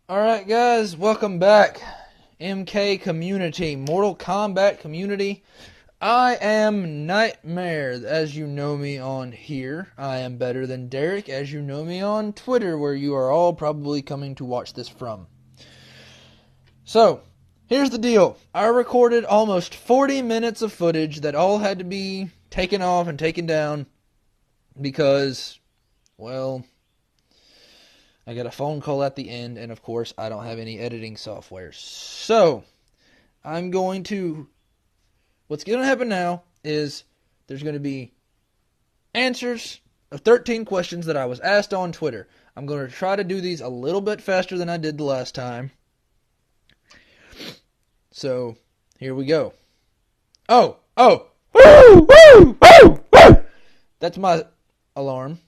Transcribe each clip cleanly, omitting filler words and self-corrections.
Alright guys, welcome back. MK community, Mortal Kombat community. I am Nightmare, as you know me on here. I am Better Than Derek, as you know me on Twitter, where you are all probably coming to watch this from. So, here's the deal. I recorded almost 40 minutes of footage that all had to be taken off and taken down because, well, I got a phone call at the end, and of course, I don't have any editing software. So, what's going to happen now is there's going to be answers of 13 questions that I was asked on Twitter. I'm going to try to do these a little bit faster than I did the last time. So, here we go. Oh! Woo! Woo! Woo! Woo! That's my alarm.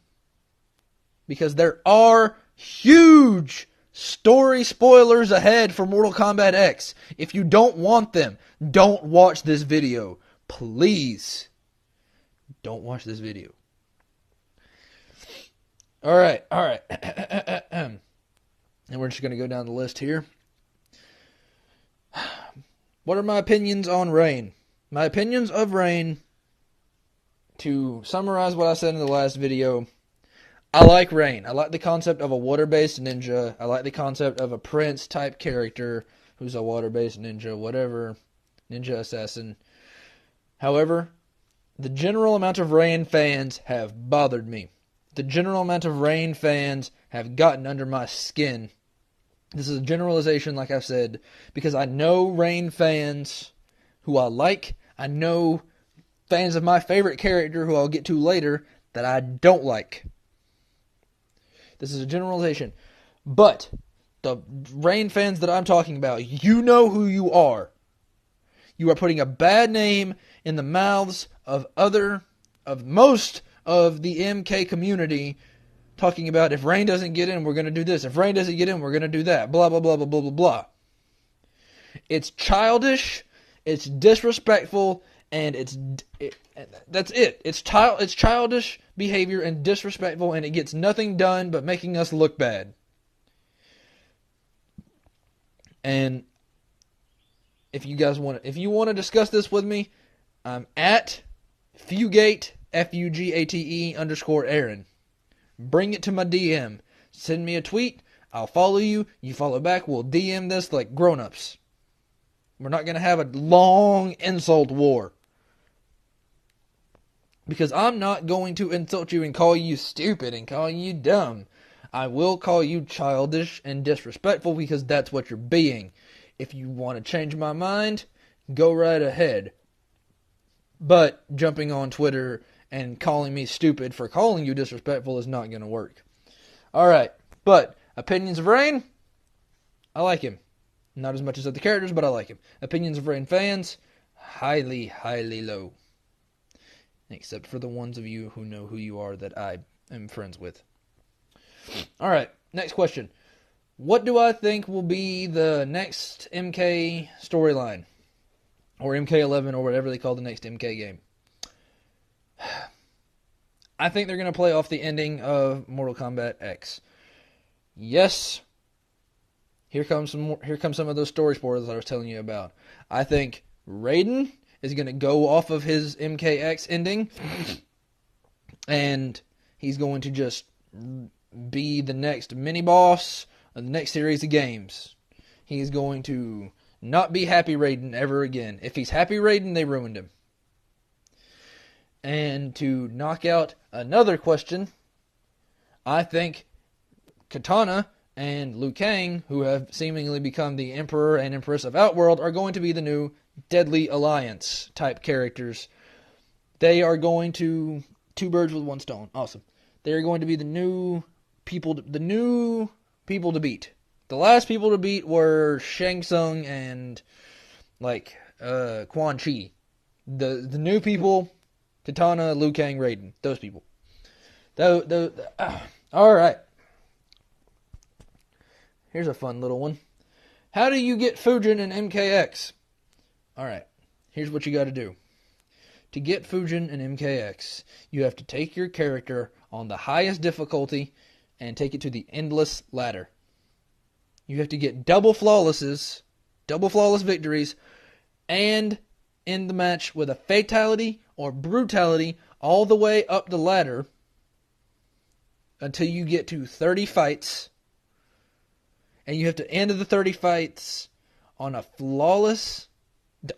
Because there are huge story spoilers ahead for Mortal Kombat X. If you don't want them, don't watch this video. Please, don't watch this video. Alright. And we're just going to go down the list here. What are my opinions on Rain? My opinions of Rain, to summarize what I said in the last video, I like Rain. I like the concept of a water-based ninja. I like the concept of a Prince-type character who's a water-based ninja, whatever, ninja assassin. However, the general amount of Rain fans have bothered me. The general amount of Rain fans have gotten under my skin. This is a generalization, like I've said, because I know Rain fans who I like. I know fans of my favorite character, who I'll get to later, that I don't like. This is a generalization. But the Rain fans that I'm talking about, you know who you are. You are putting a bad name in the mouths of most of the MK community, talking about if Rain doesn't get in, we're going to do this. If Rain doesn't get in, we're going to do that. Blah, blah, blah, blah, blah, blah, blah. It's childish, it's disrespectful, and that's it. It's childish behavior and disrespectful, and it gets nothing done but making us look bad. And if you want to discuss this with me, I'm at Fugate, Fugate _Aaron. Bring it to my DM. Send me a tweet. I'll follow you. You follow back. We'll DM this like grown-ups. We're not going to have a long insult war. Because I'm not going to insult you and call you stupid and call you dumb. I will call you childish and disrespectful because that's what you're being. If you want to change my mind, go right ahead. But jumping on Twitter and calling me stupid for calling you disrespectful is not going to work. Alright, but opinions of Rain, I like him. Not as much as other characters, but I like him. Opinions of Rain fans, highly, highly low. Except for the ones of you who know who you are that I am friends with. Alright, next question. What do I think will be the next MK storyline? Or MK11, or whatever they call the next MK game. I think they're going to play off the ending of Mortal Kombat X. Yes, here comes some of those story spoilers I was telling you about. I think Raiden is going to go off of his MKX ending, and he's going to just be the next mini-boss of the next series of games. He's going to not be Happy Raiden ever again. If he's Happy Raiden, they ruined him. And to knock out another question, I think Kitana and Liu Kang, who have seemingly become the Emperor and Empress of Outworld, are going to be the new Deadly Alliance type characters. They are going to two birds with one stone. Awesome. They are going to be the new people to beat. The last people to beat were Shang Tsung and Quan Chi. The new people, Kitana, Liu Kang, Raiden. Those people. Alright. Here's a fun little one. How do you get Fujin in MKX? Alright. Here's what you got to do. To get Fujin in MKX, you have to take your character on the highest difficulty and take it to the endless ladder. You have to get double flawless victories, and end the match with a fatality or brutality all the way up the ladder until you get to 30 fights. And you have to end the 30 fights on a flawless,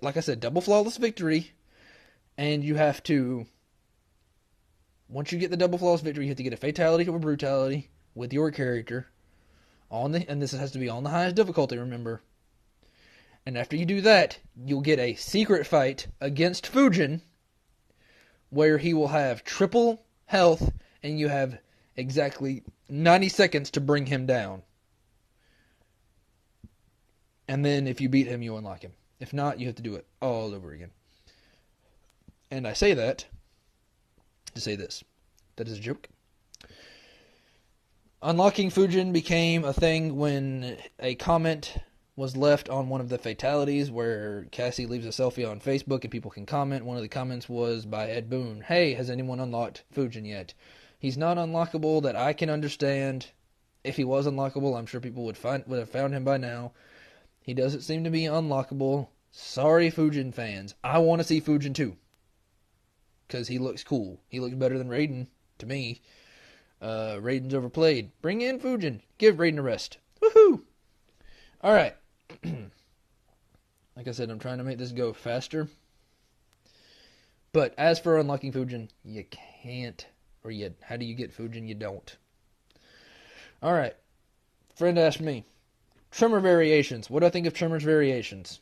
like I said, double flawless victory. And you have to, once you get the double flawless victory, you have to get a fatality or brutality with your character. And this has to be on the highest difficulty, remember. And after you do that, you'll get a secret fight against Fujin, where he will have triple health, and you have exactly 90 seconds to bring him down. And then if you beat him, you unlock him. If not, you have to do it all over again. And I say that to say this. That is a joke. Unlocking Fujin became a thing when a comment was left on one of the fatalities where Cassie leaves a selfie on Facebook and people can comment. One of the comments was by Ed Boon. Hey, has anyone unlocked Fujin yet? He's not unlockable that I can understand. If he was unlockable, I'm sure people would have found him by now. He doesn't seem to be unlockable. Sorry, Fujin fans. I want to see Fujin too. Because he looks cool. He looks better than Raiden, to me. Raiden's overplayed. Bring in Fujin. Give Raiden a rest. Woohoo! Alright. Like I said, I'm trying to make this go faster. But as for unlocking Fujin, you can't. Or how do you get Fujin? You don't. Alright. Friend asked me, Tremor variations. What do I think of Tremor's variations?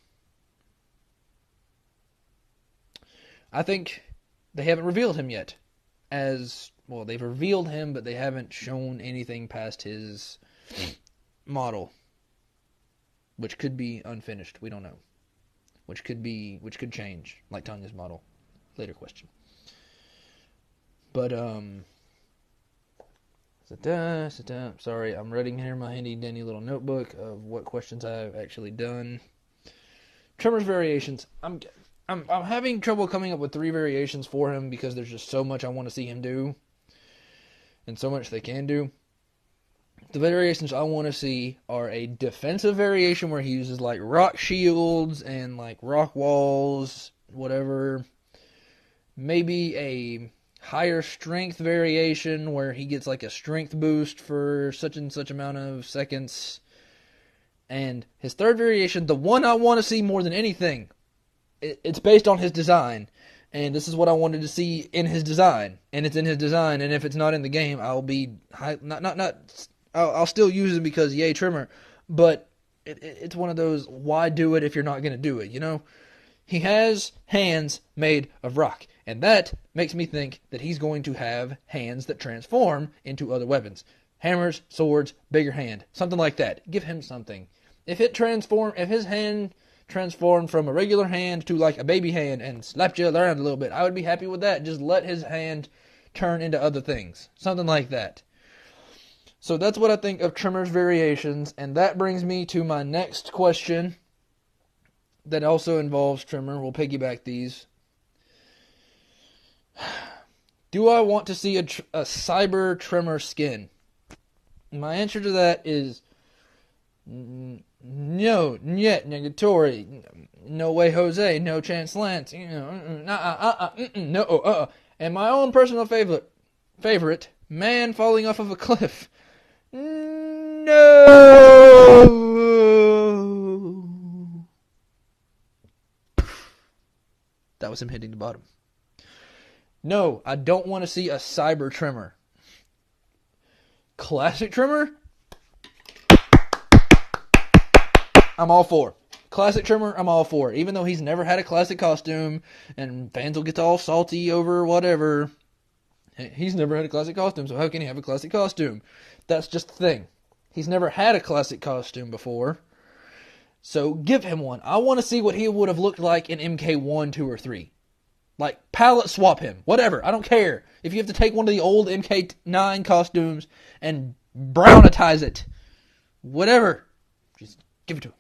I think they haven't revealed him yet. Well, they've revealed him, but they haven't shown anything past his model. Which could be unfinished. We don't know. Which could change, like Tanya's model. Later question. But, sorry, I'm writing here in my handy dandy little notebook of what questions I've actually done. Tremor's variations. I'm having trouble coming up with 3 variations for him because there's just so much I want to see him do. And so much they can do. The variations I want to see are a defensive variation where he uses like rock shields and like rock walls, whatever. Maybe a higher strength variation where he gets like a strength boost for such and such amount of seconds. And his third variation, the one I want to see more than anything, it's based on his design. And this is what I wanted to see in his design. And it's in his design. And if it's not in the game, I'll be I'll still use it because yay Tremor. But it's one of those, why do it if you're not going to do it, you know? He has hands made of rock. And that makes me think that he's going to have hands that transform into other weapons. Hammers, swords, bigger hand. Something like that. Give him something. If his hand transformed from a regular hand to like a baby hand and slapped you around a little bit, I would be happy with that. Just let his hand turn into other things. Something like that. So that's what I think of Tremor's variations. And that brings me to my next question that also involves Tremor. We'll piggyback these. Do I want to see a cyber Tremor skin? My answer to that is no, yet negatory, no way, Jose, no chance, Lance. No. And my own personal favorite, man falling off of a cliff. No. That was him hitting the bottom. No, I don't want to see a cyber Tremor. Classic Tremor? I'm all for. Classic Tremor, I'm all for. Even though he's never had a classic costume, and fans will get all salty over whatever. He's never had a classic costume, so how can he have a classic costume? That's just the thing. He's never had a classic costume before. So give him one. I want to see what he would have looked like in MK1, 2, or 3. Like, palette swap him. Whatever. I don't care. If you have to take one of the old MK9 costumes and brownitize it. Whatever. Just give it to him.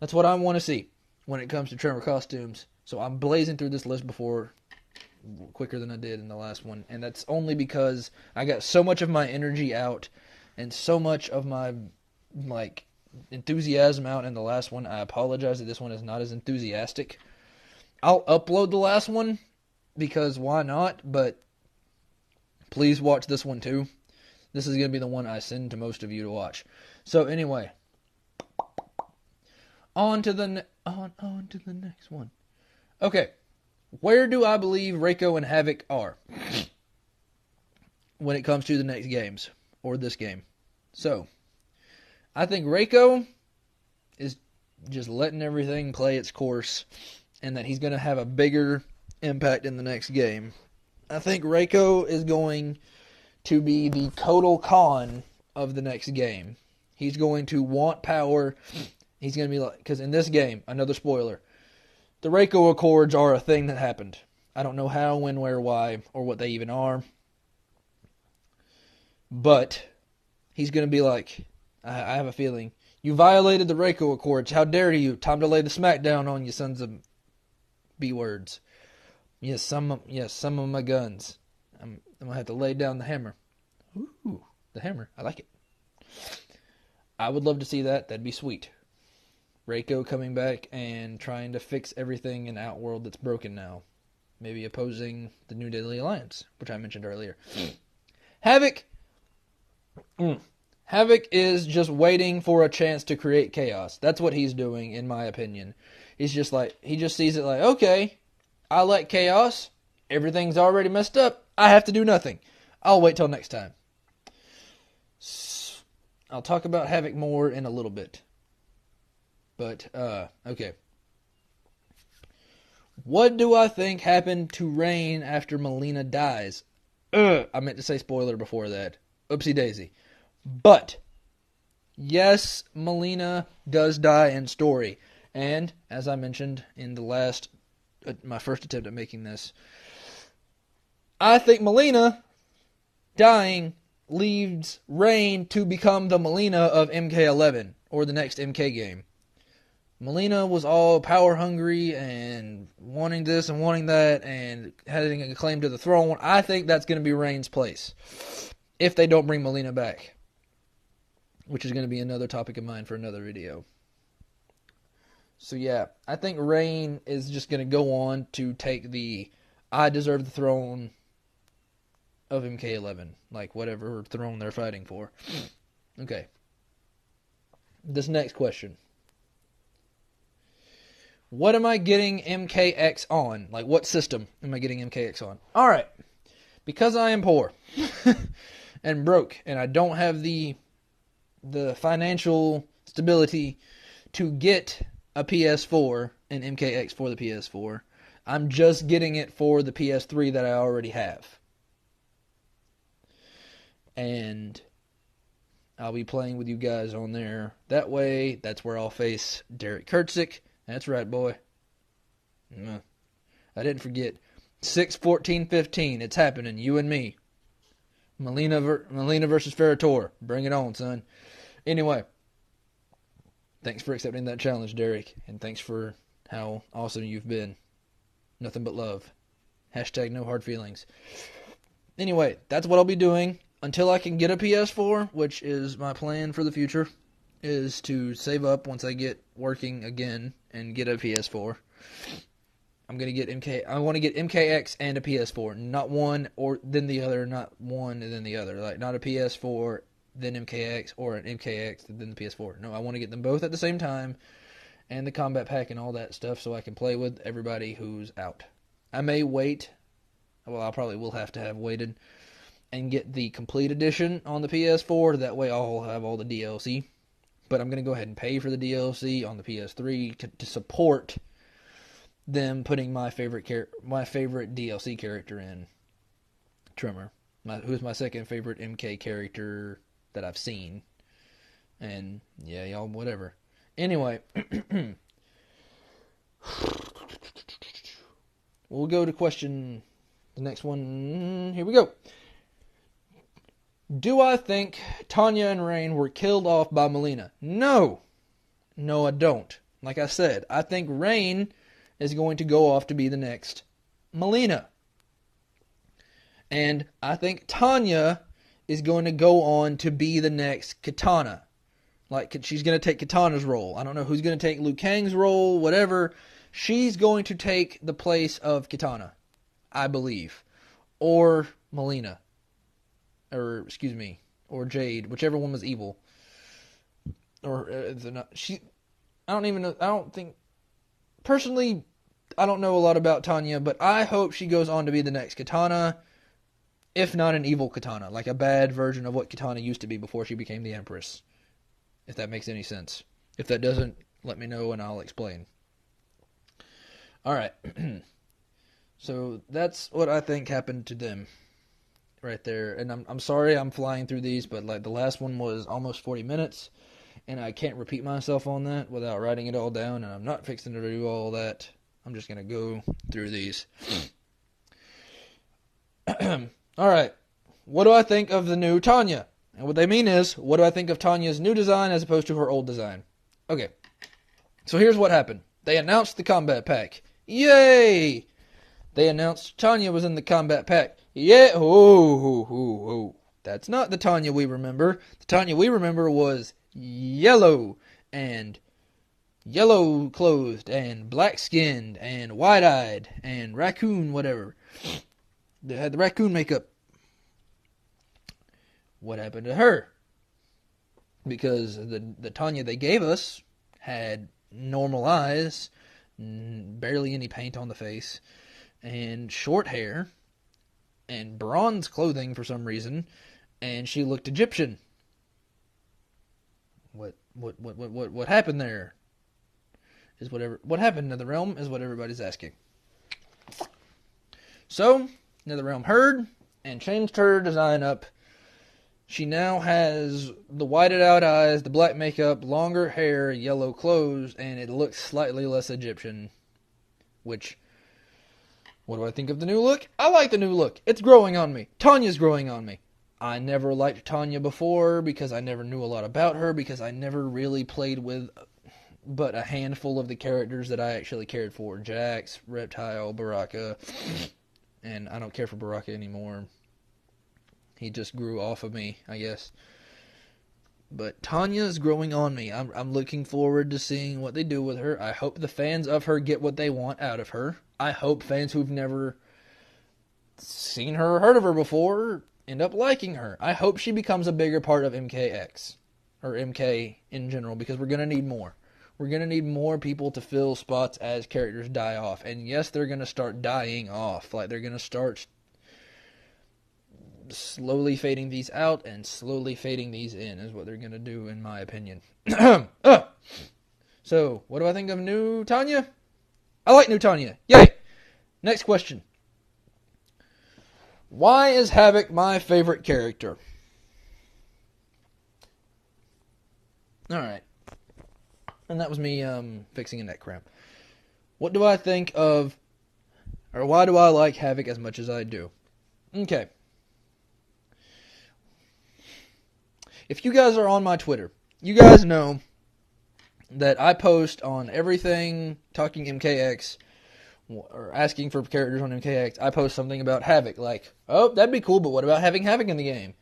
That's what I want to see when it comes to Tremor costumes. So I'm blazing through this list quicker than I did in the last one. And that's only because I got so much of my energy out and so much of my, enthusiasm out in the last one. I apologize that this one is not as enthusiastic. I'll upload the last one because why not? But please watch this one too. This is going to be the one I send to most of you to watch. So anyway, on to the next one. Okay, where do I believe Reiko and Havoc are when it comes to the next games or this game? So, I think Reiko is just letting everything play its course, and that he's going to have a bigger impact in the next game. I think Reiko is going to be the total con of the next game. He's going to want power. He's going to be like, because in this game, another spoiler, the Reiko Accords are a thing that happened. I don't know how, when, where, why, or what they even are. But he's going to be like, I have a feeling, you violated the Reiko Accords. How dare you? Time to lay the smackdown on you, sons of B-words. Yes, some of my guns. I'm going to have to lay down the hammer. Ooh, the hammer. I like it. I would love to see that. That'd be sweet. Reiko coming back and trying to fix everything in Outworld that's broken now. Maybe opposing the New Deadly Alliance, which I mentioned earlier. Havoc. Havoc is just waiting for a chance to create chaos. That's what he's doing, in my opinion. He's just like, he just sees it like, okay, I like chaos. Everything's already messed up. I have to do nothing. I'll wait till next time. I'll talk about Havoc more in a little bit. But, okay. What do I think happened to Rain after Mileena dies? I meant to say spoiler before that. Oopsie daisy. But, yes, Mileena does die in story. And, as I mentioned in the last, my first attempt at making this, I think Mileena dying leaves Rain to become the Mileena of MK11, or the next MK game. Mileena was all power hungry and wanting this and wanting that and having a claim to the throne. I think that's going to be Rain's place if they don't bring Mileena back, which is going to be another topic of mine for another video. So yeah, I think Rain is just going to go on to take the I deserve the throne of MK11, like whatever throne they're fighting for. Okay. This next question. What am I getting MKX on? Like, what system am I getting MKX on? Alright. Because I am poor and broke, and I don't have the financial stability to get a PS4 and MKX for the PS4, I'm just getting it for the PS3 that I already have. And I'll be playing with you guys on there. That way, that's where I'll face Derek Kurtzik. That's right, boy. I didn't forget. 6/14/15. It's happening. You and me. Mileena versus Ferrator. Bring it on, son. Anyway. Thanks for accepting that challenge, Derek. And thanks for how awesome you've been. Nothing but love. Hashtag no hard feelings. Anyway, that's what I'll be doing until I can get a PS4, which is my plan for the future, is to save up once I get working again and get a PS4. I'm going to get I want to get MKX and a PS4, not one or then the other, not one and then the other. Like, not a PS4, then MKX, or an MKX, then the PS4. No, I want to get them both at the same time, and the combat pack and all that stuff, so I can play with everybody who's out. I may wait, well, I probably will have to have waited, and get the complete edition on the PS4, that way I'll have all the DLC. But I'm going to go ahead and pay for the DLC on the PS3 to support them putting my favorite DLC character in, Tremor, who's my second favorite MK character that I've seen. And yeah, y'all, whatever. Anyway, we'll go to the next one. Here we go. Do I think Tanya and Rain were killed off by Mileena? No. No, I don't. Like I said, I think Rain is going to go off to be the next Mileena. And I think Tanya is going to go on to be the next Kitana. Like, she's going to take Kitana's role. I don't know who's going to take Liu Kang's role, whatever. She's going to take the place of Kitana, I believe. Or Melina. Or, excuse me, or Jade, whichever one was evil. Or, I don't even know, I don't think, personally, I don't know a lot about Tanya, but I hope she goes on to be the next Kitana, if not an evil Kitana, like a bad version of what Kitana used to be before she became the Empress. If that makes any sense. If that doesn't, let me know and I'll explain. Alright. So that's what I think happened to them. Right there. And I'm sorry I'm flying through these, but like the last one was almost 40 minutes. And I can't repeat myself on that without writing it all down. And I'm not fixing to do all that. I'm just going to go through these. Alright. What do I think of the new Tanya? And what they mean is, what do I think of Tanya's new design as opposed to her old design? Okay. So here's what happened. They announced the combat pack. Yay! They announced Tanya was in the combat pack. Yeah! Oh. That's not the Tanya we remember. The Tanya we remember was yellow and yellow clothed and black skinned and wide eyed and raccoon whatever. They had the raccoon makeup. What happened to her? Because the Tanya they gave us had normal eyes, barely any paint on the face, and short hair, and bronze clothing for some reason, and she looked Egyptian. What happened there? What happened to NetherRealm is what everybody's asking. So NetherRealm heard and changed her design up. She now has the whited out eyes, the black makeup, longer hair, yellow clothes, and it looks slightly less Egyptian. Which, what do I think of the new look? I like the new look. It's growing on me. Tanya's growing on me. I never liked Tanya before because I never knew a lot about her, because I never really played with but a handful of the characters that I actually cared for. Jax, Reptile, Baraka, and I don't care for Baraka anymore. He just grew off of me, I guess. But Tanya is growing on me. I'm looking forward to seeing what they do with her. I hope the fans of her get what they want out of her. I hope fans who've never seen her or heard of her before end up liking her. I hope she becomes a bigger part of MKX. Or MK in general, because we're going to need more. We're going to need more people to fill spots as characters die off. And yes, they're going to start dying off. Like, they're going to start slowly fading these out and slowly fading these in is what they're going to do, in my opinion. So, what do I think of new Tanya? I like new Tanya. Yay! Next question. Why is Havik my favorite character? Alright. And that was me fixing a neck cramp. What do I think of, or why do I like Havik as much as I do? Okay. If you guys are on my Twitter, you guys know that I post on everything talking MKX, or asking for characters on MKX. I post something about Havik, like, oh, that'd be cool, but what about having Havik in the game?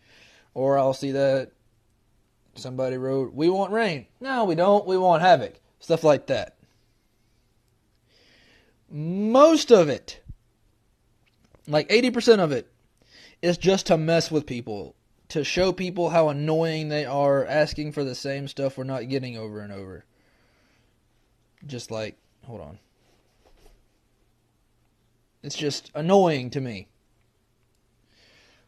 Or I'll see that somebody wrote, we want Rain. No, we don't. We want Havik. Stuff like that. Most of it, like 80% of it, is just to mess with people. To show people how annoying they are asking for the same stuff we're not getting over and over. Just like, hold on. It's just annoying to me.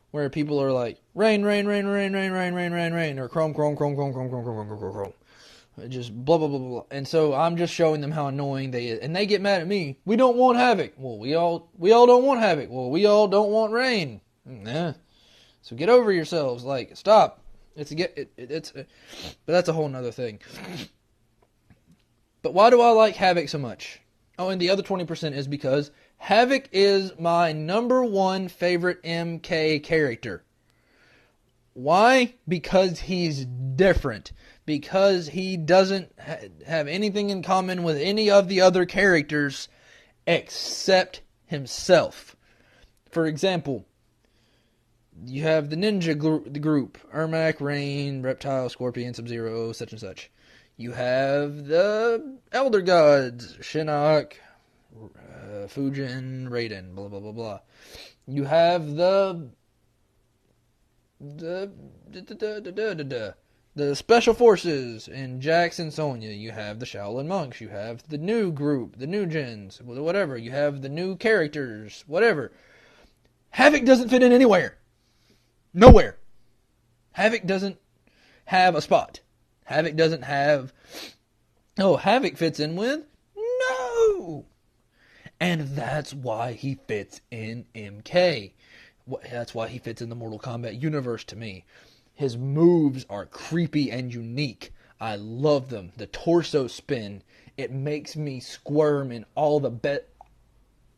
Where people are like, rain, rain, rain, rain, rain, rain, rain, rain, rain, or chrome, chrome, chrome, chrome, chrome, chrome, chrome, chrome, chrome, chrome. Just blah, blah, blah, blah. And so I'm just showing them how annoying they is. And they get mad at me. We don't want Havik. Well, we all don't want Havik. Well, we all don't want Rain. Nah. So get over yourselves. Like, stop. But that's a whole nother thing. But why do I like Havik so much? Oh, and the other 20% is because Havik is my number one favorite MK character. Why? Because he's different. Because he doesn't have anything in common with any of the other characters except himself. For example, You have the ninja the group. Ermac, Rain, Reptile, Scorpion, Sub-Zero, such and such. You have the Elder Gods. Shinnok, Fujin, Raiden, blah, blah, blah, blah. You have the Special Forces in Jax and Sonya. You have the Shaolin Monks. You have the new group, the new gens, whatever. You have the new characters, whatever. Havik doesn't fit in anywhere. Nowhere. Havik doesn't have a spot. Havik doesn't have... Oh, Havik fits in with... No! And that's why he fits in MK. That's why he fits in the Mortal Kombat universe to me. His moves are creepy and unique. I love them. The torso spin, it makes me squirm in all the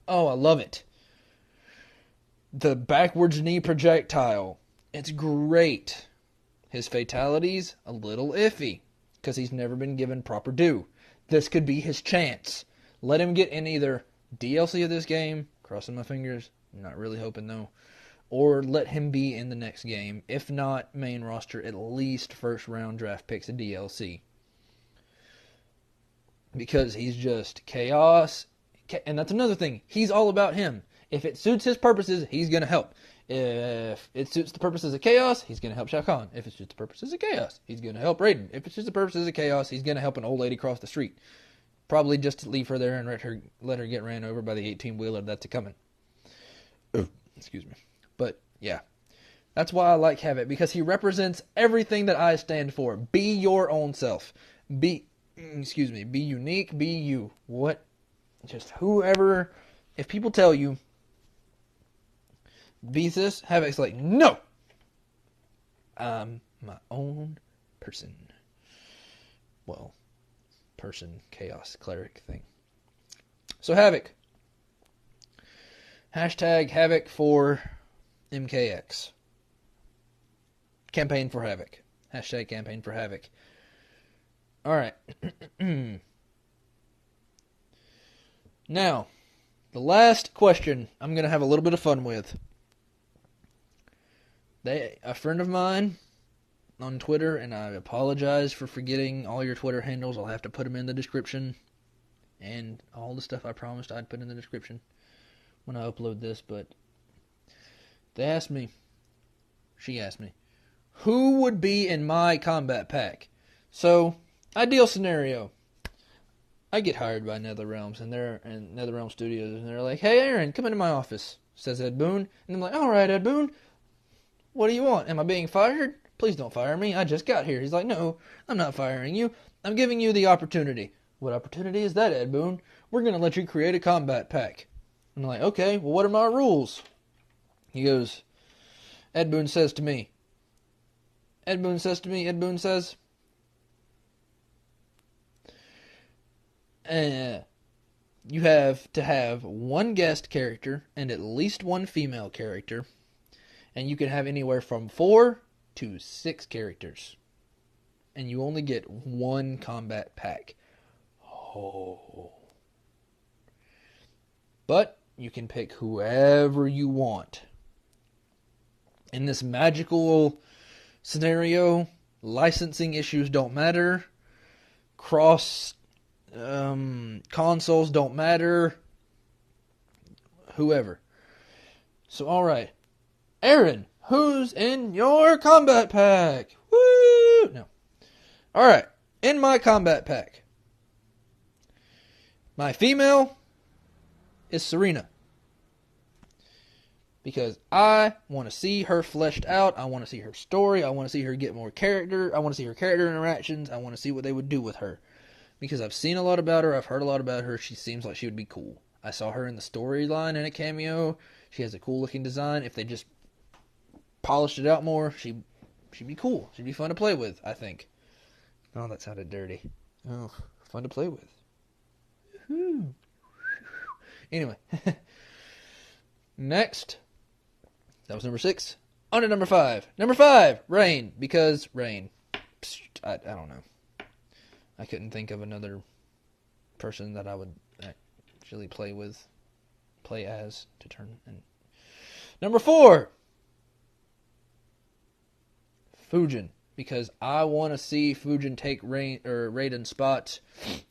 Oh, I love it. The backwards knee projectile, it's great. His fatalities, a little iffy, because he's never been given proper due. This could be his chance. Let him get in either DLC of this game, crossing my fingers, not really hoping though, or let him be in the next game. If not main roster, at least first round draft picks of DLC. Because he's just chaos. And that's another thing. He's all about him. If it suits his purposes, he's going to help. If it suits the purposes of chaos, he's going to help Shao Kahn. If it suits the purposes of chaos, he's going to help Raiden. If it suits the purposes of chaos, he's going to help an old lady cross the street. Probably just to leave her there and let her get ran over by the 18-wheeler that's a-coming. Oh, excuse me. But, yeah. That's why I like Havik, because he represents everything that I stand for. Be your own self. Be unique, be you. What? Just whoever, if people tell you, be this, Havik's like, no! I'm my own person. Well, person, chaos, cleric thing. So Havik. Hashtag Havik for MKX. Campaign for Havik. Hashtag campaign for Havik. Alright. Now, the last question I'm going to have a little bit of fun with. A friend of mine on Twitter, and I apologize for forgetting all your Twitter handles. I'll have to put them in the description. And all the stuff I promised I'd put in the description when I upload this. But she asked me, who would be in my combat pack? So, ideal scenario. I get hired by NetherRealms and NetherRealm Studios, and they're like, "Hey, Aaron, come into my office," says Ed Boon. And I'm like, "All right, Ed Boon, what do you want? Am I being fired? Please don't fire me. I just got here." He's like, "No, I'm not firing you. I'm giving you the opportunity." "What opportunity is that, Ed Boon?" "We're going to let you create a combat pack." I'm like, "Okay, well, what are my rules?" He goes, Ed Boon says, you have to have one guest character and at least one female character, and you can have anywhere from 4 to 6 characters, and you only get one combat pack. Oh. But you can pick whoever you want. In this magical scenario, licensing issues don't matter. Consoles don't matter. Whoever. So, alright. Aaron, who's in your combat pack? Woo! No. Alright. In my combat pack, my female is Serena. Because I want to see her fleshed out. I want to see her story. I want to see her get more character. I want to see her character interactions. I want to see what they would do with her. Because I've seen a lot about her. I've heard a lot about her. She seems like she would be cool. I saw her in the storyline in a cameo. She has a cool looking design. If they just polished it out more, she'd be cool. She'd be fun to play with, I think. Oh, that sounded dirty. Oh, fun to play with. Woo-hoo. Anyway. Next. That was number 6. On to number 5. Number 5, Rain. Because Rain. I don't know. I couldn't think of another person that I would actually play as to turn. And number 4, Fujin, because I want to see Fujin take Raiden's spot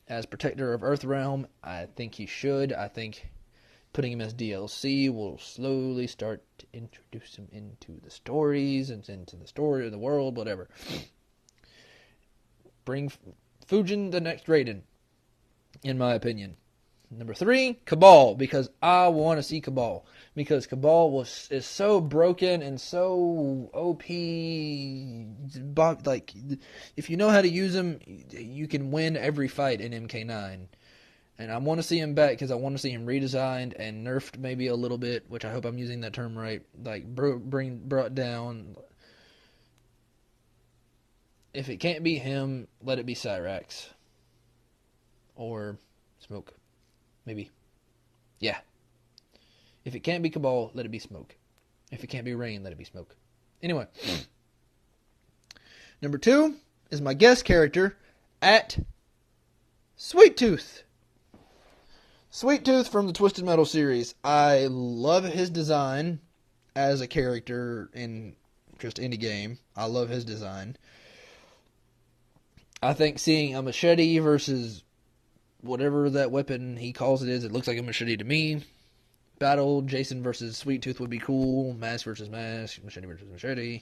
as protector of Earthrealm. I think he should. I think putting him as DLC will slowly start to introduce him into the stories and into the story of the world, whatever. Bring Fujin the next Raiden, in my opinion. Number 3, Cabal, because I want to see Cabal. Because Cabal is so broken and so OP. Like, if you know how to use him, you can win every fight in MK9. And I want to see him back because I want to see him redesigned and nerfed maybe a little bit, which I hope I'm using that term right. Like, brought down. If it can't be him, let it be Cyrax. Or Smoke. Maybe. Yeah. If it can't be Cabal, let it be Smoke. If it can't be Rain, let it be Smoke. Anyway. Number 2 is my guest character at Sweet Tooth. Sweet Tooth from the Twisted Metal series. I love his design as a character in just any game. I love his design. I think seeing a machete versus whatever that weapon he calls it is, it looks like a machete to me. Battle, Jason versus Sweet Tooth would be cool. Mask versus Mask, machete versus machete.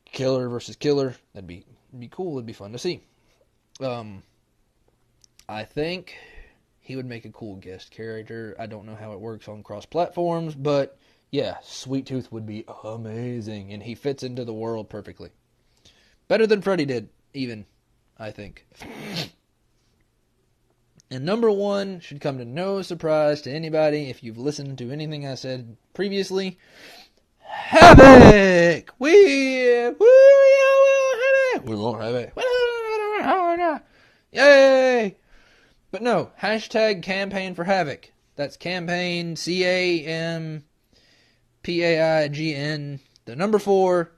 Killer versus Killer. That'd be cool. It'd be fun to see. I think he would make a cool guest character. I don't know how it works on cross platforms, but yeah, Sweet Tooth would be amazing, and he fits into the world perfectly. Better than Freddy did, even, I think. And number 1 should come to no surprise to anybody if you've listened to anything I said previously. Havoc! We will Havoc. Yay! But no, hashtag campaign for Havoc. That's campaign CAMPAIGN. The number 4,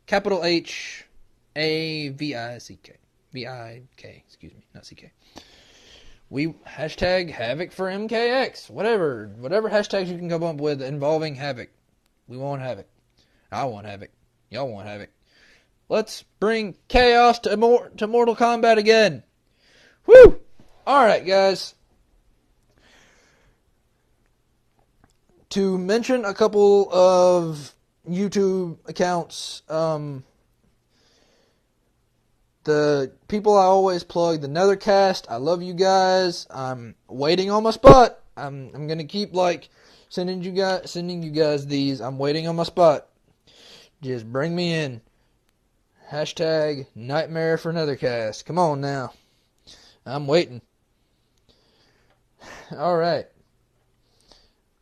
capital H AVICK. VIK, excuse me, not CK. We hashtag Havoc for MKX. Whatever hashtags you can come up with involving Havoc. We want Havoc. I want Havoc. Y'all want Havoc. Let's bring chaos to Mortal Kombat again. Woo! Alright, guys. To mention a couple of YouTube accounts, the people I always plug, the Nethercast, I love you guys. I'm waiting on my spot. I'm gonna keep sending you guys these. I'm waiting on my spot. Just bring me in. Hashtag Nightmare for Nethercast. Come on now. I'm waiting. Alright.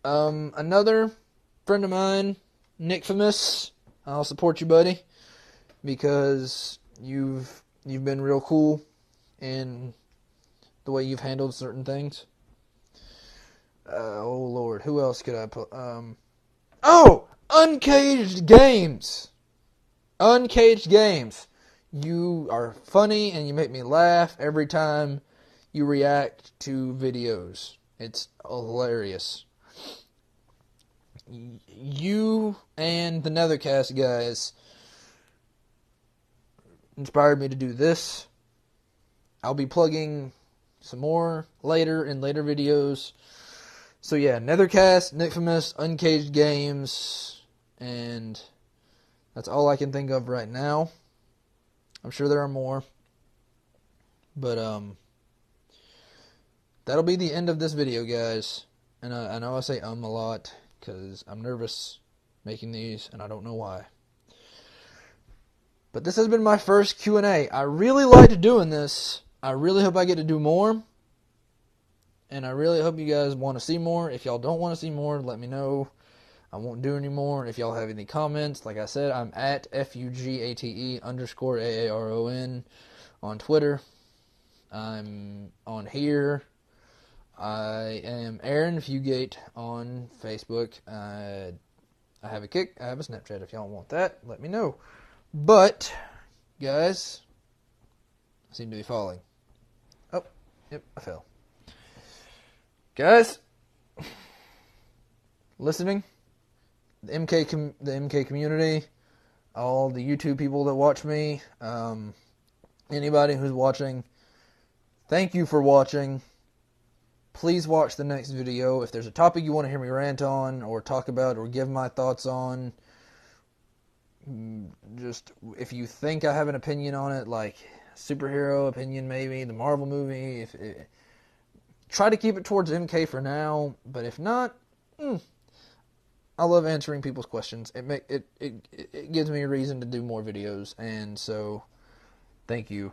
Another friend of mine, Nickfamous. I'll support you, buddy, because you've been real cool in the way you've handled certain things. Oh Lord, who else could I put? Uncaged Games. Uncaged Games. You are funny and you make me laugh every time you react to videos. It's hilarious. You and the Nethercast guys inspired me to do this. I'll be plugging some more later in later videos. So yeah, Nethercast, Nickfamous, Uncaged Games, and that's all I can think of right now. I'm sure there are more. But that'll be the end of this video, guys. And I know I say a lot because I'm nervous making these and I don't know why. But this has been my first Q&A. I really liked doing this. I really hope I get to do more. And I really hope you guys want to see more. If y'all don't want to see more, let me know. I won't do any more. If y'all have any comments, like I said, I'm at FUGATE_AARON on Twitter. I'm on here. I am Aaron Fugate on Facebook. I have a Kick. I have a Snapchat. If y'all want that, let me know. But, guys, I seem to be falling. Oh, yep, I fell. Guys, listening, the MK community, all the YouTube people that watch me, anybody who's watching, thank you for watching. Please watch the next video. If there's a topic you want to hear me rant on or talk about or give my thoughts on, just if you think I have an opinion on it, like superhero opinion maybe, the Marvel movie, try to keep it towards MK for now, but if not, I love answering people's questions. It gives me a reason to do more videos, and so thank you.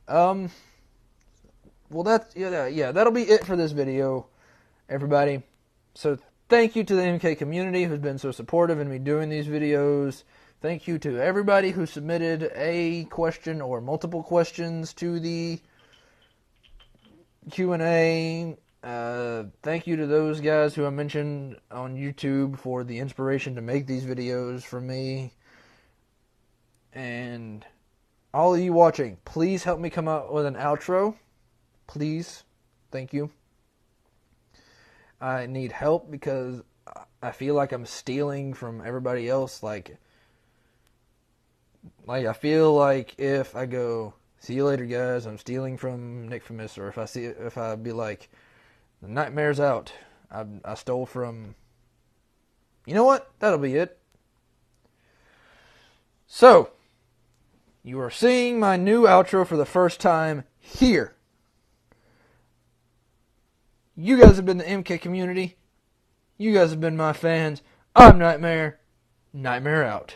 Well, that'll be it for this video, everybody. So thank you to the MK community who's been so supportive in me doing these videos. Thank you to everybody who submitted a question or multiple questions to the Q&A. Thank you to those guys who I mentioned on YouTube for the inspiration to make these videos from me. And all of you watching, please help me come up with an outro. Please. Thank you. I need help because I feel like I'm stealing from everybody else. Like I feel like if I go, see you later guys, I'm stealing from Nickfamous, or if I be like, the Nightmare's out, I stole from, you know what? That'll be it. So, you are seeing my new outro for the first time here. You guys have been the MK community. You guys have been my fans. I'm Nightmare. Nightmare out.